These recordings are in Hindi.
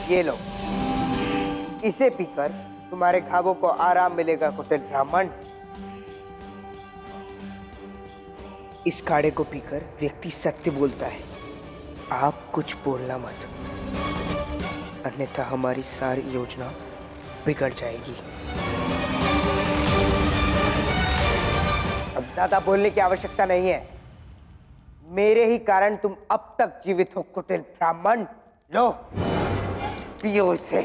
ये लो, इसे पीकर तुम्हारे घावों को आराम मिलेगा कुटिल ब्राह्मण। इस काढ़े को पीकर व्यक्ति सत्य बोलता है। आप कुछ बोलना मत, अन्यथा हमारी सारी योजना बिगड़ जाएगी। अब ज्यादा बोलने की आवश्यकता नहीं है। मेरे ही कारण तुम अब तक जीवित हो कुटिल ब्राह्मण। लो, पियो इसे।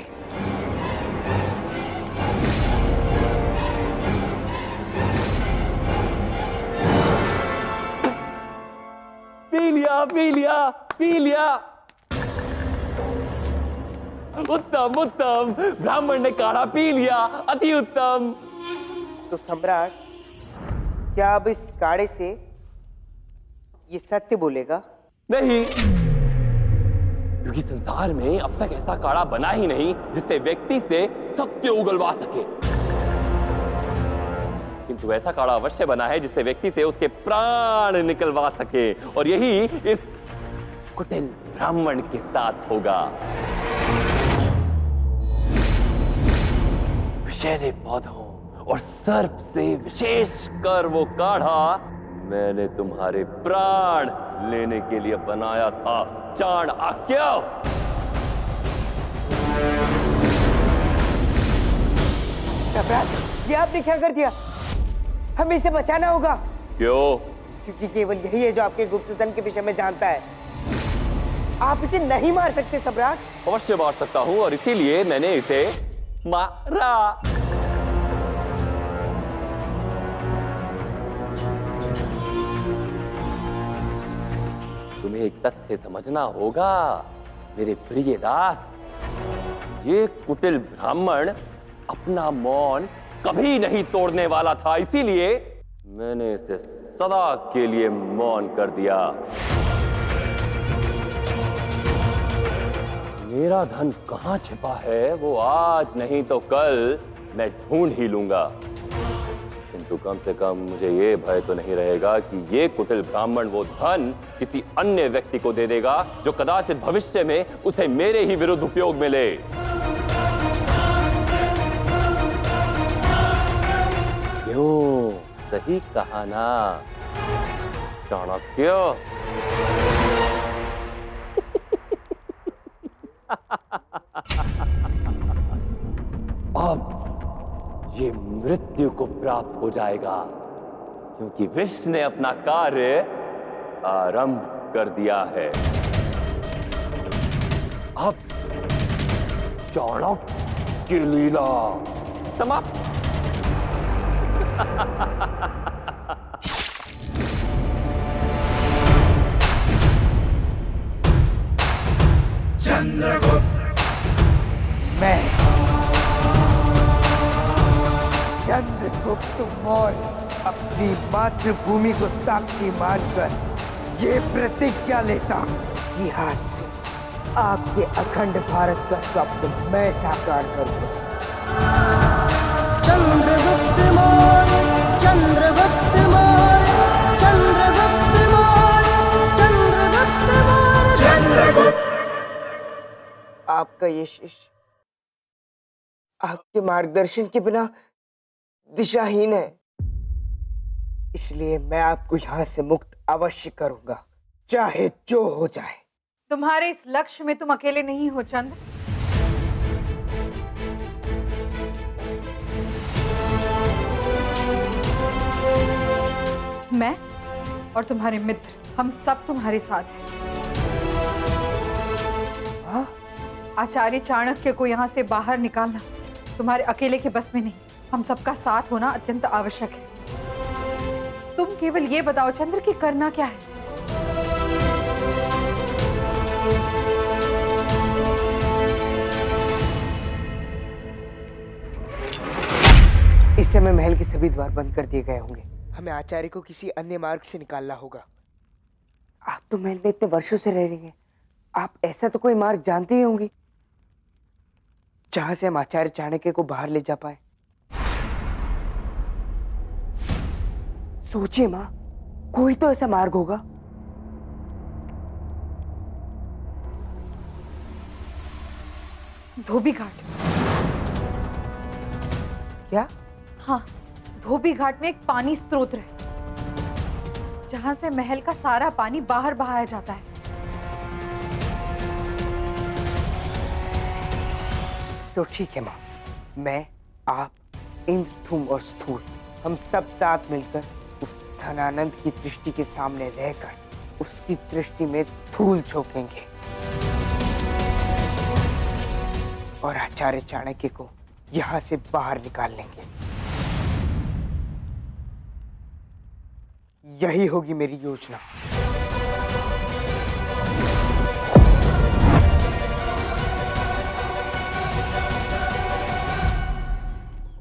पी लिया, पी लिया, पी लिया। उत्तम, उत्तम। ब्राह्मण ने काढ़ा पी लिया, अति उत्तम। तो सम्राट, क्या अब इस काढ़े से ये सत्य बोलेगा? नहीं, क्योंकि संसार में अब तक ऐसा काढ़ा बना ही नहीं जिससे व्यक्ति से सत्य उगलवा सके। किंतु ऐसा काढ़ा अवश्य बना है जिससे व्यक्ति से उसके प्राण निकलवा सके, और यही इस कुटिल ब्राह्मण के साथ होगा। विषैले पौधों और सर्प से विशेष कर वो काढ़ा मैंने तुम्हारे प्राण लेने के लिए बनाया था। चाणक्य, ये आपने क्या कर दिया? हमें इसे बचाना होगा। क्यों? क्योंकि केवल यही है जो आपके गुप्तधन के विषय में जानता है। आप इसे नहीं मार सकते सम्राट। अवश्य मार सकता हूं, और इसीलिए मैंने इसे मारा। तुम्हें एक तथ्य समझना होगा मेरे प्रिय दास। ये कुटिल ब्राह्मण अपना मौन कभी नहीं तोड़ने वाला था, इसीलिए मैंने इसे सदा के लिए मौन कर दिया। मेरा धन कहां छिपा है वो आज नहीं तो कल मैं ढूंढ ही लूंगा। किंतु कम से कम मुझे ये भय तो नहीं रहेगा कि ये कुटिल ब्राह्मण वो धन किसी अन्य व्यक्ति को दे देगा जो कदाचित भविष्य में उसे मेरे ही विरुद्ध उपयोग में ले। क्यों? सही कहा ना चाणक्य? अब ये मृत्यु को प्राप्त हो जाएगा, क्योंकि विष्णु ने अपना कार्य आरंभ कर दिया है। अब चाणक्य की लीला समाप्त। चंद्रगुप्त, मैं चंद्रगुप्त मौर्य अपनी मातृभूमि को साक्षी मानकर ये प्रतिज्ञा लेता कि आज से आपके अखंड भारत का स्वप्न मैं साकार करूंगा। चंद्रगुप्त मौर्य, चंद्रगुप्त मौर्य, चंद्रगुप्त मौर्य, चंद्रगुप्त मौर्य, चंद्रगुप्त। आपका ये शिष्य आपके मार्गदर्शन के बिना दिशाहीन है, इसलिए मैं आपको यहां से मुक्त अवश्य करूंगा, चाहे जो हो जाए। तुम्हारे इस लक्ष्य में तुम अकेले नहीं हो चंद्र। मैं और तुम्हारे मित्र, हम सब तुम्हारे साथ हैं। हाँ? आचार्य चाणक्य को यहाँ से बाहर निकालना तुम्हारे अकेले के बस में नहीं, हम सबका साथ होना अत्यंत आवश्यक है। तुम केवल ये बताओ चंद्र कि करना क्या है? इस समय महल के सभी द्वार बंद कर दिए गए होंगे। हमें आचार्य को किसी अन्य मार्ग से निकालना होगा। आप तो महल में इतने वर्षों से रह रही हैं, आप ऐसा तो कोई मार्ग जानते ही होंगे जहां से हम आचार्य चाणक्य को बाहर ले जा पाए। सोचिए मां, कोई तो ऐसा मार्ग होगा। धोबी घाट। क्या? हाँ, धोबी घाट में एक पानी स्रोत है जहां से महल का सारा पानी बाहर बहाया जाता है। तो ठीक है माँ, मैं, आप, इंद्र, तुम और स्थूल, हम सब साथ मिलकर उस धनानंद की दृष्टि के सामने रहकर उसकी दृष्टि में धूल झोंकेंगे और आचार्य चाणक्य को यहाँ से बाहर निकाल लेंगे। यही होगी मेरी योजना।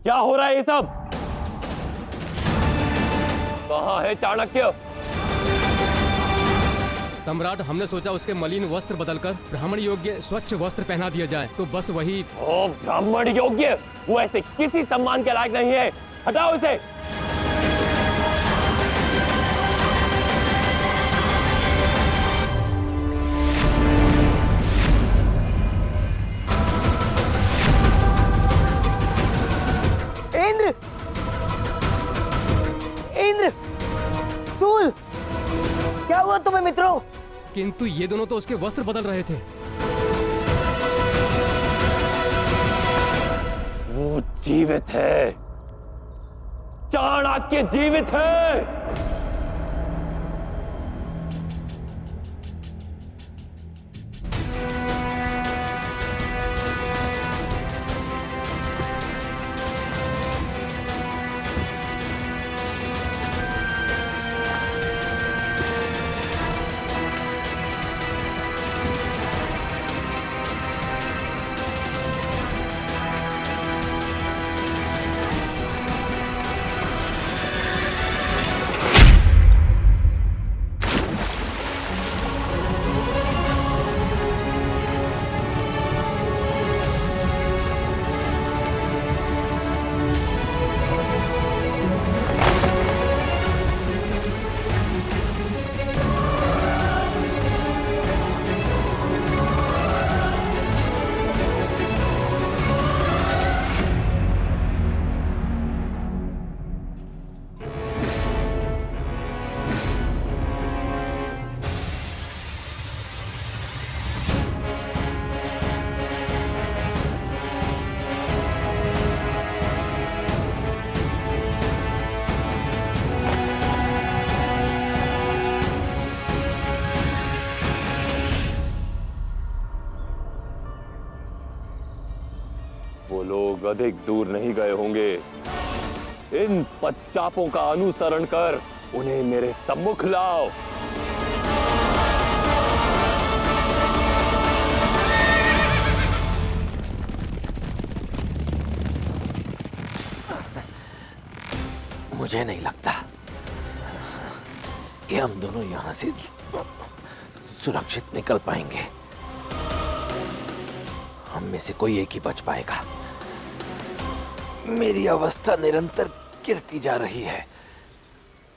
क्या हो रहा है ये सब? कहाँ है चाणक्य? सम्राट, हमने सोचा उसके मलिन वस्त्र बदलकर ब्राह्मण योग्य स्वच्छ वस्त्र पहना दिया जाए, तो बस वही। ओ ब्राह्मण योग्य, वो ऐसे किसी सम्मान के लायक नहीं है। हटाओ इसे। इंद्र, इंद्र, स्थूल, क्या हुआ तुम्हें मित्रों? किंतु ये दोनों तो उसके वस्त्र बदल रहे थे। वो जीवित है। चाणक्य जीवित है। वो लोग अधिक दूर नहीं गए होंगे। इन पच्चापों का अनुसरण कर उन्हें मेरे सम्मुख लाओ। मुझे नहीं लगता कि हम दोनों यहां से सुरक्षित निकल पाएंगे। हम में से कोई एक ही बच पाएगा। मेरी अवस्था निरंतर गिरती जा रही है।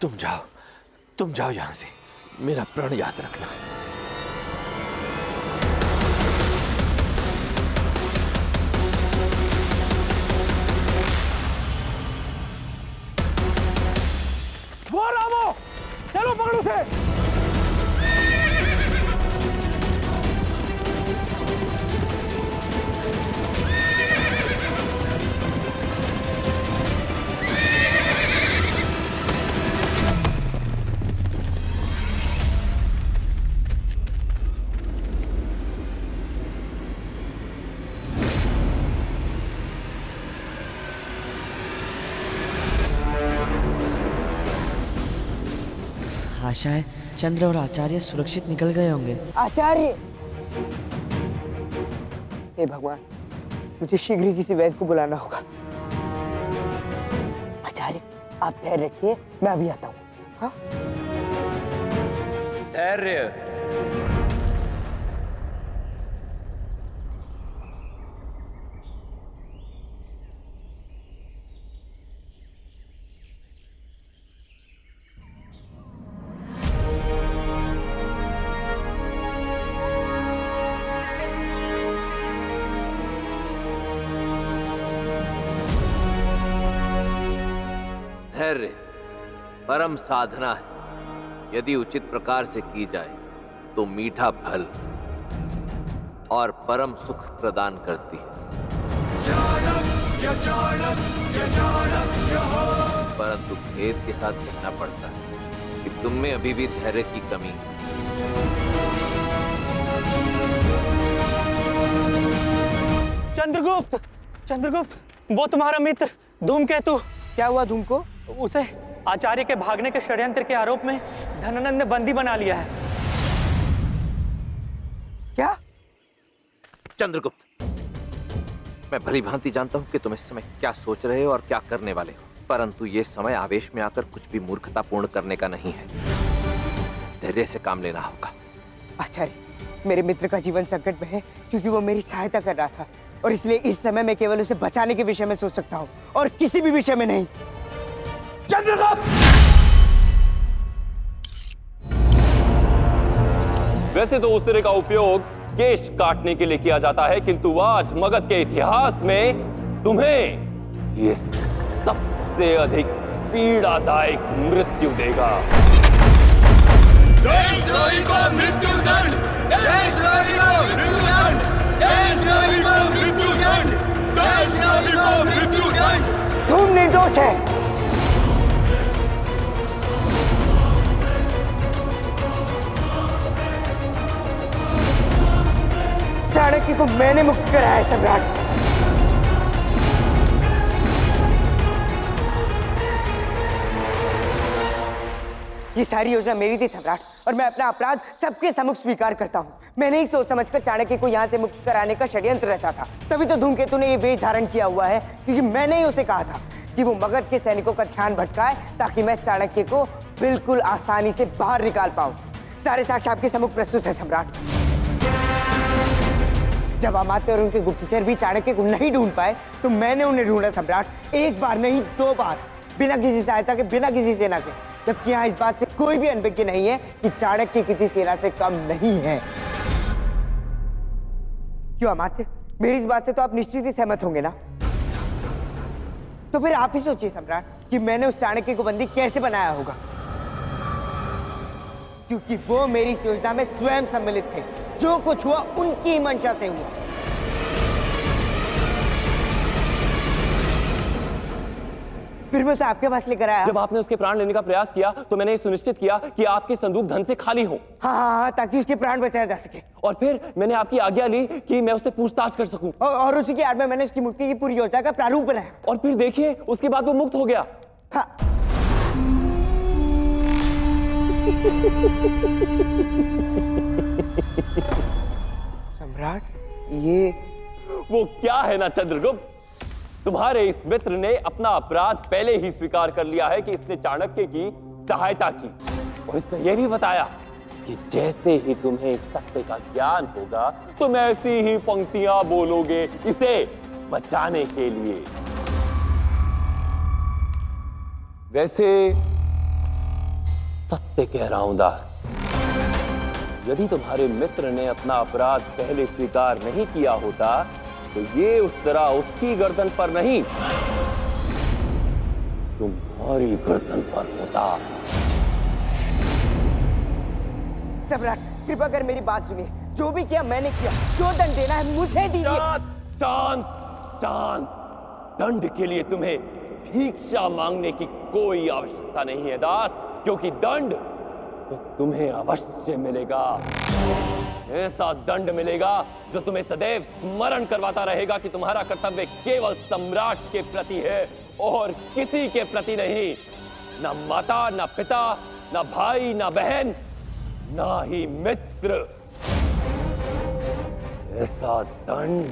तुम जाओ यहां से। मेरा प्रण याद रखना। वो रामो, चलो पकड़ो उसे। आशा है चंद्र और आचार्य सुरक्षित निकल गए होंगे। आचार्य, हे भगवान, मुझे शीघ्र ही किसी वैद्य को बुलाना होगा। आचार्य, आप धैर्य रखिए, मैं अभी आता हूँ। हाँ? धैर्य। धैर्य परम साधना है। यदि उचित प्रकार से की जाए तो मीठा फल और परम सुख प्रदान करती है। परंतु खेद के साथ कहना पड़ता है कि तुम में अभी भी धैर्य की कमी है। चंद्रगुप्त, चंद्रगुप्त, वो तुम्हारा मित्र धूमकेतु। क्या हुआ धूम को? उसे आचार्य के भागने के षड्यंत्र के आरोप में धनानंद ने बंदी बना लिया है। क्या? चंद्रगुप्त, मैं भली भांति जानता हूं कि तुम इस समय क्या सोच रहे हो और क्या करने वाले हो, परंतु ये समय आवेश में आकर कुछ भी मूर्खतापूर्ण करने का नहीं है। धैर्य से काम लेना होगा। आचार्य, मेरे मित्र का जीवन संकट में है क्योंकि वो मेरी सहायता कर रहा था, और इसलिए इस समय मैं केवल उसे बचाने के विषय में सोच सकता हूँ और किसी भी विषय में नहीं। चंद्रगुप्त! वैसे तो उस तरह का उपयोग केश काटने के लिए किया जाता है, किंतु आज मगध के इतिहास में तुम्हें ये सबसे अधिक पीड़ादायक मृत्यु देगा। देशद्रोही को मृत्युदंड! देशद्रोही को मृत्युदंड! देशद्रोही को मृत्युदंड! देशद्रोही को मृत्युदंड! तुम निर्दोष है। चाणक्य को मैंने मुक्त कराया है सम्राट। ये सारी योजना मेरी थी सम्राट, और मैं अपना अपराध सबके सम्मुख स्वीकार करता हूँ। मैंने ही सोच समझकर चाणक्य को यहाँ से मुक्त कराने का षड्यंत्र रचा था। तभी तो धूमकेतु ने ये वेश धारण किया हुआ है, क्योंकि मैंने ही उसे कहा था कि वो मगध के सैनिकों का ध्यान भटकाए ताकि मैं चाणक्य को बिल्कुल आसानी से बाहर निकाल पाऊं। सारे साक्ष्य आपके सम्मुख प्रस्तुत है सम्राट। जब अमात्य और उनके गुप्तचर भी चाणक्य को नहीं ढूंढ पाए तो मैंने उन्हें ढूंढा सम्राट, एक बार नहीं 2 बार, बिना किसी सहायता के, बिना किसी सेना के। जबकि यहाँ इस बात से कोई भी अनभिज्ञ नहीं है कि चाणक्य किसी सेना से कम नहीं है। क्यों अमात्य, मेरी इस बात से तो आप निश्चित ही सहमत होंगे ना? तो फिर आप ही सोचिए सम्राट कि मैंने उस चाणक्य को बंदी कैसे बनाया होगा, क्योंकि वो मेरी इस योजना में स्वयं सम्मिलित थे। जो कुछ हुआ उनकी ही मंशा से हुआ। फिर मैं उसे आपके पास लेकर आया। जब आपने उसके प्राण लेने का प्रयास किया तो मैंने ये सुनिश्चित किया कि आपके संदूक धन से खाली हो। हाँ, ताकि उसके प्राण बचाया जा सके। और फिर मैंने आपकी आज्ञा ली कि मैं उससे पूछताछ कर सकूं। और उसी की आड़ में मैंने उसकी मुक्ति की पूरी योजना का प्रारूप बनाया। और फिर देखिए, उसके बाद वो मुक्त हो गया। हाँ। सम्राट, ये वो क्या है ना चंद्रगुप्त, तुम्हारे इस मित्र ने अपना अपराध पहले ही स्वीकार कर लिया है कि इसने चाणक्य की सहायता की, और इसने यह भी बताया कि जैसे ही तुम्हें इस सत्य का ज्ञान होगा तुम ऐसी ही पंक्तियां बोलोगे इसे बचाने के लिए। वैसे सत्य कह रहा हूं दास, यदि तुम्हारे मित्र ने अपना अपराध पहले स्वीकार नहीं किया होता तो ये उस तरह उसकी गर्दन पर नहीं, तुम्हारी गर्दन पर होता। सम्राट, कृपा कर मेरी बात सुनिए। जो भी किया मैंने किया, जो दंड देना है मुझे दीजिए। शांत, शांत। दंड के लिए तुम्हें भिक्षा मांगने की कोई आवश्यकता नहीं है दास, क्योंकि दंड तो तुम्हें अवश्य मिलेगा। ऐसा दंड मिलेगा जो तुम्हें सदैव स्मरण करवाता रहेगा कि तुम्हारा कर्तव्य केवल सम्राट के प्रति है और किसी के प्रति नहीं। ना माता, ना पिता, ना भाई, ना बहन, ना ही मित्र। ऐसा दंड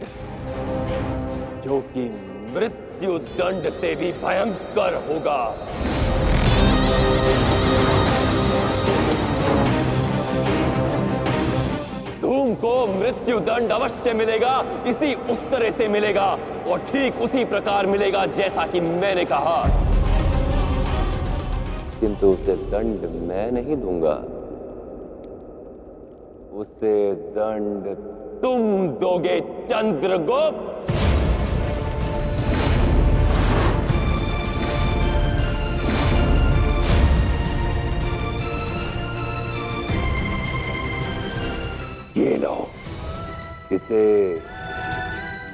जो कि मृत्यु दंड से भी भयंकर होगा। धूम को मृत्यु दंड अवश्य मिलेगा, इसी उस तरह से मिलेगा और ठीक उसी प्रकार मिलेगा जैसा कि मैंने कहा। किंतु उसे दंड मैं नहीं दूंगा, उसे दंड तुम दोगे चंद्रगुप्त। ये लो, इसे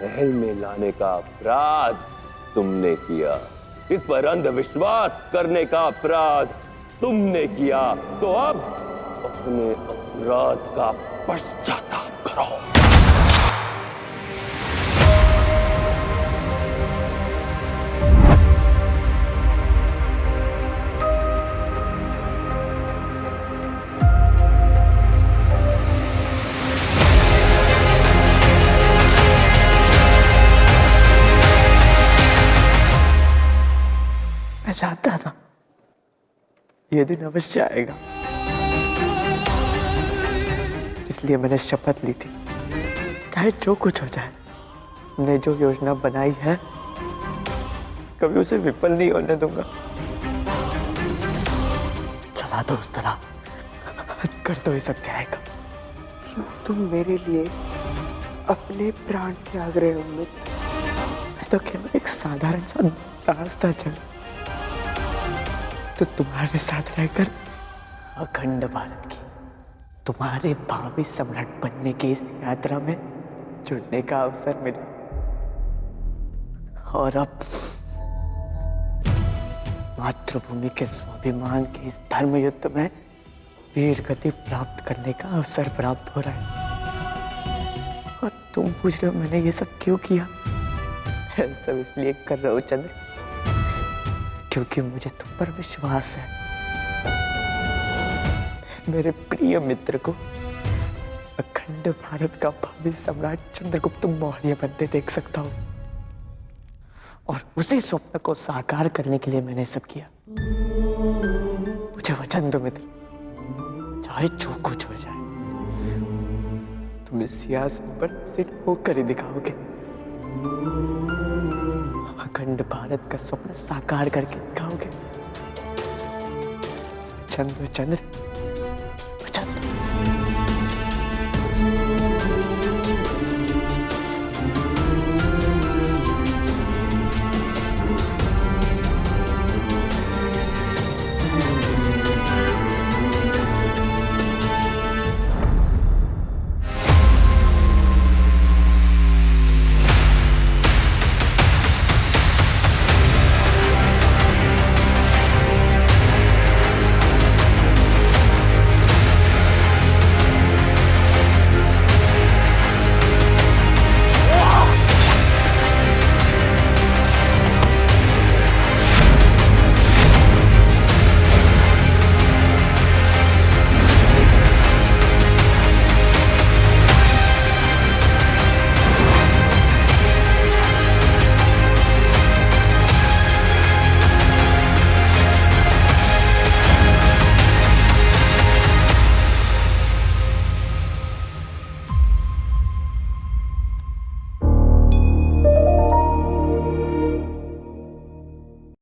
महल में लाने का अपराध तुमने किया, इस पर अंधविश्वास करने का अपराध तुमने किया, तो अब अपने अपराध का पश्चाताप करो। मैं जानता था ये दिन अवश्य आएगा, इसलिए मैंने शपथ ली थी, चाहे जो कुछ हो जाए, मैंने जो योजना बनाई है कभी उसे विफल नहीं होने दूंगा। चला दो उस तरह, कर दो इस अध्याय का। क्यों तुम मेरे लिए अपने प्राण त्याग रहे हो मित्र? मैं तो केवल एक साधारण सा दास था चल, तो तुम्हारे साथ रहकर अखंड भारत की, तुम्हारे भावी सम्राट बनने की इस यात्रा में जुड़ने का अवसर मिला, और अब मातृभूमि के स्वाभिमान के इस धर्म युद्ध में वीर गति प्राप्त करने का अवसर प्राप्त हो रहा है। और तुम पूछ रहे हो मैंने ये सब क्यों किया? मैं सब इसलिए कर रहा हूं चंद्र, क्योंकि मुझे तुम पर विश्वास है। मेरे प्रिय मित्र को अखंड भारत का भावी सम्राट चंद्रगुप्त मौर्य बनते देख सकता हूं, और उसी स्वप्न को साकार करने के लिए मैंने सब किया। मुझे वचन दो मित्र, चाहे जो कुछ हो जाए, तुम इस सिंहासन पर सिर होकर ही दिखाओगे, अखंड भारत का स्वप्न साकार करके दिखाओगे। चंद्र चंद्र